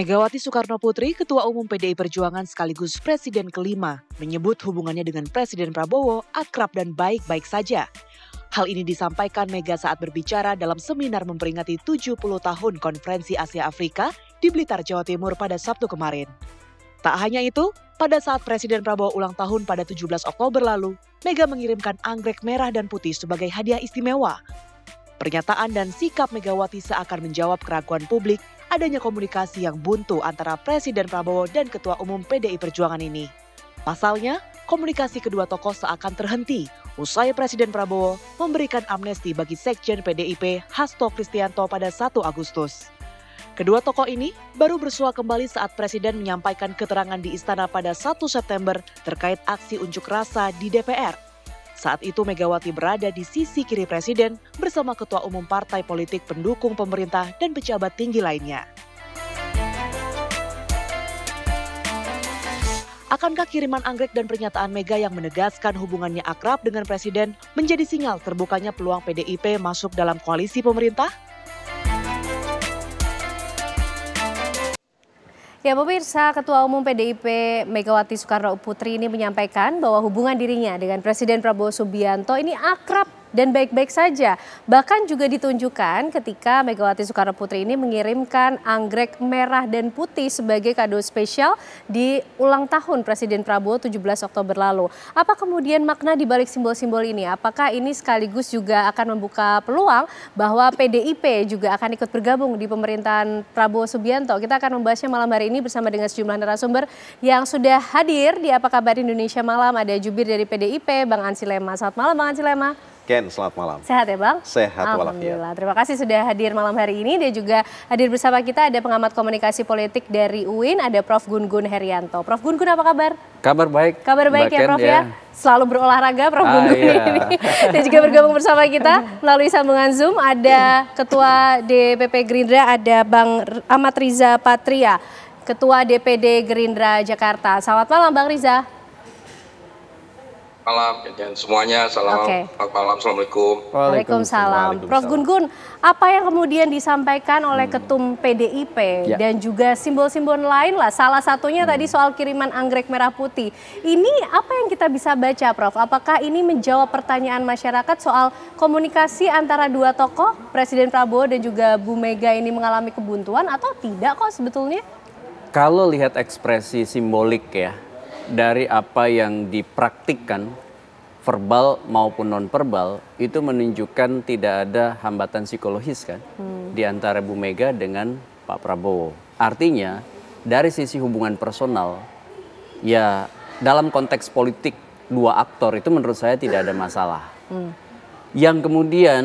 Megawati Soekarno Putri, Ketua Umum PDI Perjuangan sekaligus Presiden kelima, menyebut hubungannya dengan Presiden Prabowo akrab dan baik-baik saja. Hal ini disampaikan Mega saat berbicara dalam seminar memperingati 70 tahun Konferensi Asia Afrika di Blitar, Jawa Timur pada Sabtu kemarin. Tak hanya itu, pada saat Presiden Prabowo ulang tahun pada 17 Oktober lalu, Mega mengirimkan anggrek merah dan putih sebagai hadiah istimewa. Pernyataan dan sikap Megawati seakan menjawab keraguan publik adanya komunikasi yang buntu antara Presiden Prabowo dan Ketua Umum PDI Perjuangan ini. Pasalnya, komunikasi kedua tokoh seakan terhenti usai Presiden Prabowo memberikan amnesti bagi Sekjen PDIP Hasto Kristianto pada 1 Agustus. Kedua tokoh ini baru bersua kembali saat Presiden menyampaikan keterangan di Istana pada 1 September terkait aksi unjuk rasa di DPR. Saat itu Megawati berada di sisi kiri Presiden bersama Ketua Umum Partai Politik pendukung pemerintah dan pejabat tinggi lainnya. Akankah kiriman anggrek dan pernyataan Mega yang menegaskan hubungannya akrab dengan Presiden menjadi sinyal terbukanya peluang PDIP masuk dalam koalisi pemerintah? Ya pemirsa, Ketua Umum PDIP Megawati Soekarno Putri ini menyampaikan bahwa hubungan dirinya dengan Presiden Prabowo Subianto ini akrab dan baik-baik saja. Bahkan juga ditunjukkan ketika Megawati Soekarno Putri ini mengirimkan anggrek merah dan putih sebagai kado spesial di ulang tahun Presiden Prabowo 17 Oktober lalu. Apa kemudian makna di balik simbol-simbol ini? Apakah ini sekaligus juga akan membuka peluang bahwa PDIP juga akan ikut bergabung di pemerintahan Prabowo Subianto? Kita akan membahasnya malam hari ini bersama dengan sejumlah narasumber yang sudah hadir di Apa Kabar Indonesia Malam. Ada jubir dari PDIP, Bang Ansy Lema. Selamat malam Bang Ansy Lema. Ken, selamat malam. Sehat ya Bang? Sehat walafiat. Alhamdulillah. Terima kasih sudah hadir malam hari ini. Dan juga hadir bersama kita ada pengamat komunikasi politik dari UIN, ada Prof. Gun-Gun Herianto. Prof. Gun-Gun apa kabar? Kabar baik. Kabar baik ya Prof ya? Selalu berolahraga Prof. Gun-Gun ini. Dan juga bergabung bersama kita melalui sambungan Zoom ada Ketua DPP Gerindra, ada Bang Ahmad Riza Patria, Ketua DPD Gerindra Jakarta. Selamat malam Bang Riza. Malam dan semuanya, selamat malam, assalamualaikum. Waalaikumsalam. Prof. Gun-Gun, apa yang kemudian disampaikan oleh Ketum PDIP dan juga simbol-simbol lain lah, salah satunya tadi soal kiriman anggrek merah putih. Ini apa yang kita bisa baca Prof? Apakah ini menjawab pertanyaan masyarakat soal komunikasi antara dua tokoh, Presiden Prabowo dan juga Bu Mega ini mengalami kebuntuan atau tidak kok sebetulnya? Kalau lihat ekspresi simbolik ya, dari apa yang dipraktikkan verbal maupun non-verbal itu menunjukkan tidak ada hambatan psikologis kan di antara Bu Mega dengan Pak Prabowo. Artinya dari sisi hubungan personal ya dalam konteks politik dua aktor itu menurut saya tidak ada masalah. Yang kemudian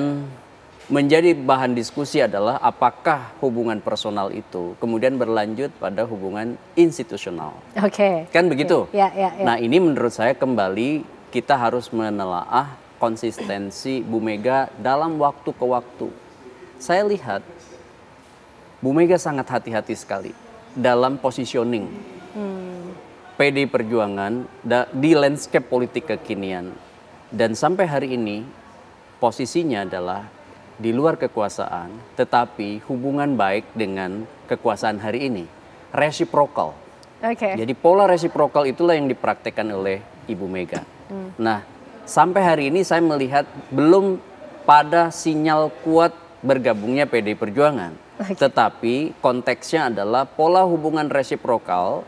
menjadi bahan diskusi adalah apakah hubungan personal itu kemudian berlanjut pada hubungan institusional. Kan begitu? Ya. Nah ini menurut saya kembali kita harus menelaah konsistensi Bu Mega dalam waktu ke waktu. Saya lihat Bu Mega sangat hati-hati sekali dalam positioning PDI Perjuangan di landscape politik kekinian. Dan sampai hari ini posisinya adalah di luar kekuasaan, tetapi hubungan baik dengan kekuasaan hari ini. Reciprocal. Jadi pola reciprocal itulah yang dipraktekkan oleh Ibu Mega. Nah, sampai hari ini saya melihat belum pada sinyal kuat bergabungnya PDI Perjuangan. Tetapi konteksnya adalah pola hubungan reciprocal,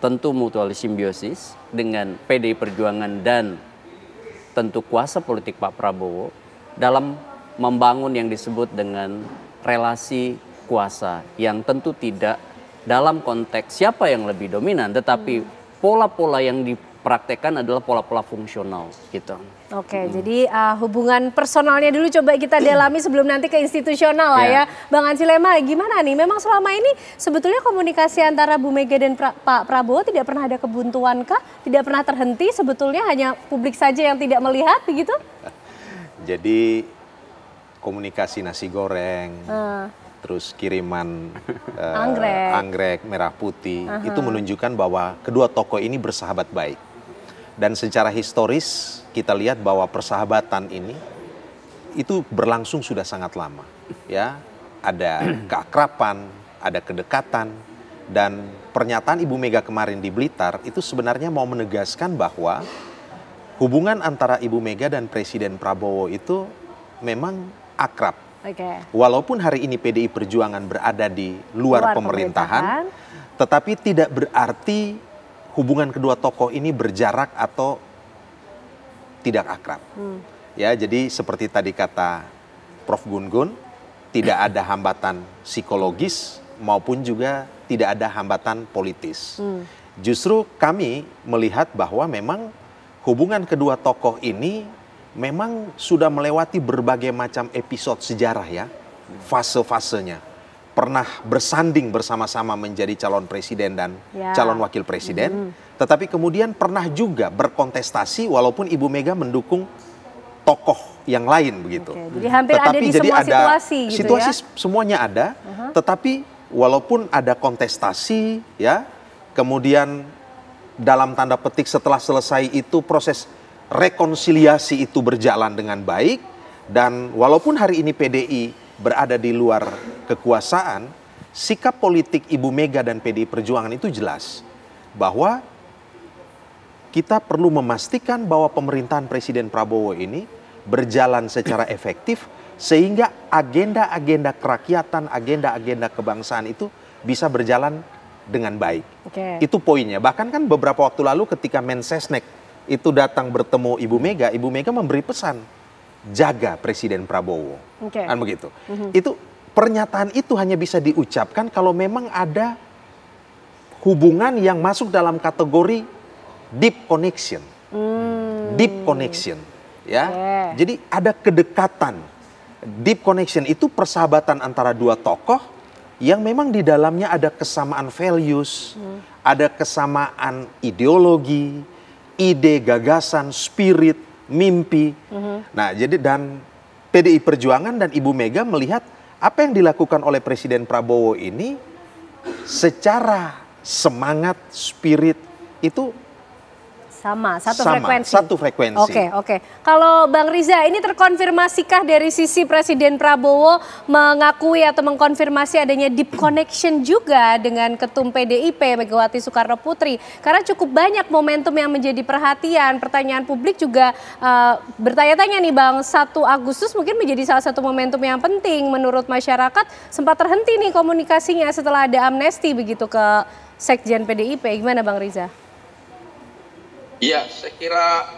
tentu mutual simbiosis dengan PDI Perjuangan dan tentu kuasa politik Pak Prabowo dalam membangun yang disebut dengan relasi kuasa yang tentu tidak dalam konteks siapa yang lebih dominan, tetapi pola-pola yang dipraktekkan adalah pola-pola fungsional gitu. Jadi hubungan personalnya dulu coba kita dalami sebelum nanti ke institusional lah ya. Bang Ansy Lema, gimana nih? Memang selama ini sebetulnya komunikasi antara Bu Mega dan Pak Prabowo tidak pernah ada kebuntuan kah? Tidak pernah terhenti, sebetulnya hanya publik saja yang tidak melihat begitu? Jadi komunikasi nasi goreng, terus kiriman anggrek merah putih, itu menunjukkan bahwa kedua tokoh ini bersahabat baik. Dan secara historis kita lihat bahwa persahabatan ini itu berlangsung sudah sangat lama. Ya, ada keakraban, ada kedekatan, Dan pernyataan Ibu Mega kemarin di Blitar itu sebenarnya mau menegaskan bahwa hubungan antara Ibu Mega dan Presiden Prabowo itu memang akrab. Walaupun hari ini PDI Perjuangan berada di luar pemerintahan, tetapi tidak berarti hubungan kedua tokoh ini berjarak atau tidak akrab. Ya, jadi seperti tadi kata Prof. Gun-Gun, tidak ada hambatan psikologis maupun juga tidak ada hambatan politis. Justru kami melihat bahwa memang hubungan kedua tokoh ini memang sudah melewati berbagai macam episode sejarah ya, fase-fasenya. Pernah bersanding bersama-sama menjadi calon presiden dan calon wakil presiden, tetapi kemudian pernah juga berkontestasi walaupun Ibu Mega mendukung tokoh yang lain begitu. Jadi hampir tetapi ada di semua situasi gitu situasi ya? Semuanya ada, tetapi walaupun ada kontestasi ya, kemudian dalam tanda petik setelah selesai itu proses rekonsiliasi itu berjalan dengan baik, dan walaupun hari ini PDI berada di luar kekuasaan, sikap politik Ibu Mega dan PDI Perjuangan itu jelas bahwa kita perlu memastikan bahwa pemerintahan Presiden Prabowo ini berjalan secara efektif sehingga agenda-agenda kerakyatan, agenda-agenda kebangsaan itu bisa berjalan dengan baik. Itu poinnya. Bahkan kan beberapa waktu lalu ketika Mensesnek itu datang bertemu Ibu Mega memberi pesan, jaga Presiden Prabowo. Kan begitu. Itu pernyataan itu hanya bisa diucapkan kalau memang ada hubungan yang masuk dalam kategori deep connection. Deep connection. Ya. Jadi ada kedekatan. Deep connection itu persahabatan antara dua tokoh yang memang di dalamnya ada kesamaan values, ada kesamaan ideologi, ide, gagasan, spirit, mimpi. Nah, jadi dan PDI Perjuangan dan Ibu Mega melihat apa yang dilakukan oleh Presiden Prabowo ini secara semangat, spirit itu satu frekuensi. Oke. Kalau Bang Riza, ini terkonfirmasikah dari sisi Presiden Prabowo mengakui atau mengkonfirmasi adanya deep connection juga dengan Ketum PDIP Megawati Soekarno Putri? Karena cukup banyak momentum yang menjadi perhatian. Pertanyaan publik juga bertanya-tanya nih Bang, 1 Agustus mungkin menjadi salah satu momentum yang penting menurut masyarakat. Sempat terhenti nih komunikasinya setelah ada amnesti begitu ke Sekjen PDIP. Gimana Bang Riza? Ya, saya kira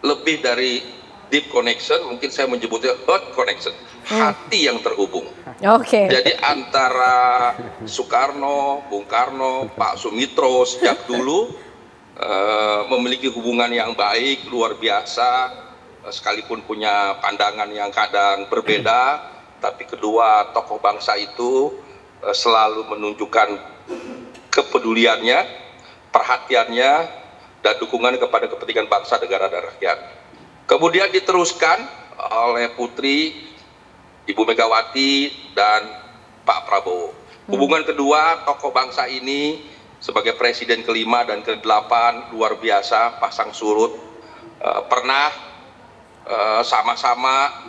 lebih dari deep connection, mungkin saya menyebutnya heart connection, hati yang terhubung. Jadi antara Soekarno, Bung Karno, Pak Sumitro sejak dulu memiliki hubungan yang baik, luar biasa, sekalipun punya pandangan yang kadang berbeda, tapi kedua tokoh bangsa itu selalu menunjukkan kepeduliannya, perhatiannya, dan dukungan kepada kepentingan bangsa, negara, dan rakyat. Kemudian diteruskan oleh Putri, Ibu Megawati, dan Pak Prabowo. Hubungan kedua tokoh bangsa ini sebagai Presiden ke-5 dan ke-8 luar biasa, pasang surut. Pernah sama-sama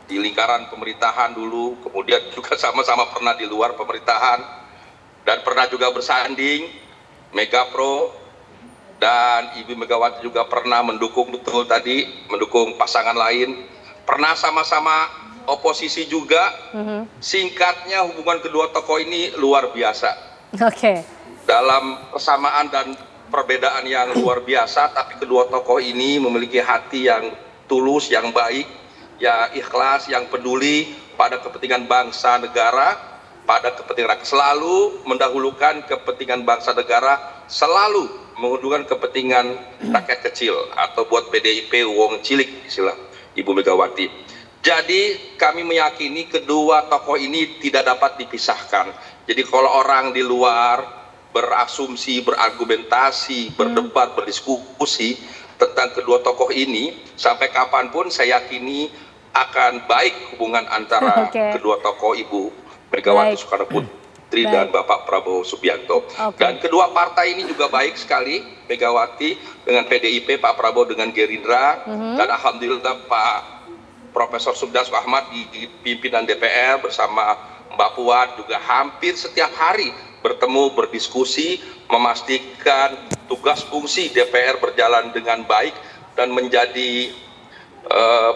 di lingkaran pemerintahan dulu, kemudian juga sama-sama pernah di luar pemerintahan, dan pernah juga bersanding, Megapro. Dan Ibu Megawati juga pernah mendukung, betul tadi, mendukung pasangan lain. Pernah sama-sama oposisi juga. Singkatnya hubungan kedua tokoh ini luar biasa. Dalam kesamaan dan perbedaan yang luar biasa, tapi kedua tokoh ini memiliki hati yang tulus, yang baik, yang ikhlas, yang peduli pada kepentingan bangsa negara, pada kepentingan rakyat. Selalu mendahulukan kepentingan bangsa negara, selalu mengunduhkan kepentingan rakyat kecil, atau buat PDIP wong cilik istilah Ibu Megawati. Jadi kami meyakini kedua tokoh ini tidak dapat dipisahkan. Jadi kalau orang di luar berasumsi, berargumentasi, berdebat, berdiskusi tentang kedua tokoh ini, sampai kapanpun saya yakini akan baik hubungan antara kedua tokoh Ibu Megawati Soekarno Putri dan Bapak Prabowo Subianto. Dan kedua partai ini juga baik sekali, Megawati dengan PDIP, Pak Prabowo dengan Gerindra, dan alhamdulillah Pak Profesor Subdas Ahmad di pimpinan DPR bersama Mbak Puan juga hampir setiap hari bertemu, berdiskusi, memastikan tugas fungsi DPR berjalan dengan baik dan menjadi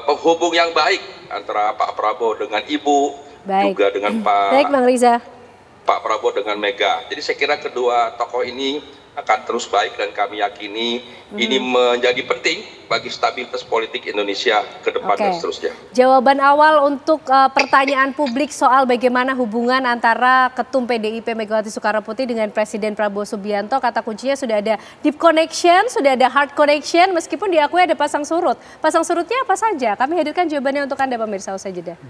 penghubung yang baik antara Pak Prabowo dengan Ibu, juga dengan Pak Prabowo dengan Mega. Jadi saya kira kedua tokoh ini akan terus baik dan kami yakini ini menjadi penting bagi stabilitas politik Indonesia ke depan dan seterusnya. Jawaban awal untuk pertanyaan publik soal bagaimana hubungan antara Ketum PDIP Megawati Soekarnoputri dengan Presiden Prabowo Subianto, kata kuncinya sudah ada deep connection, sudah ada hard connection, meskipun diakui ada pasang surut. Pasang surutnya apa saja? Kami hadirkan jawabannya untuk Anda pemirsa usai jeda.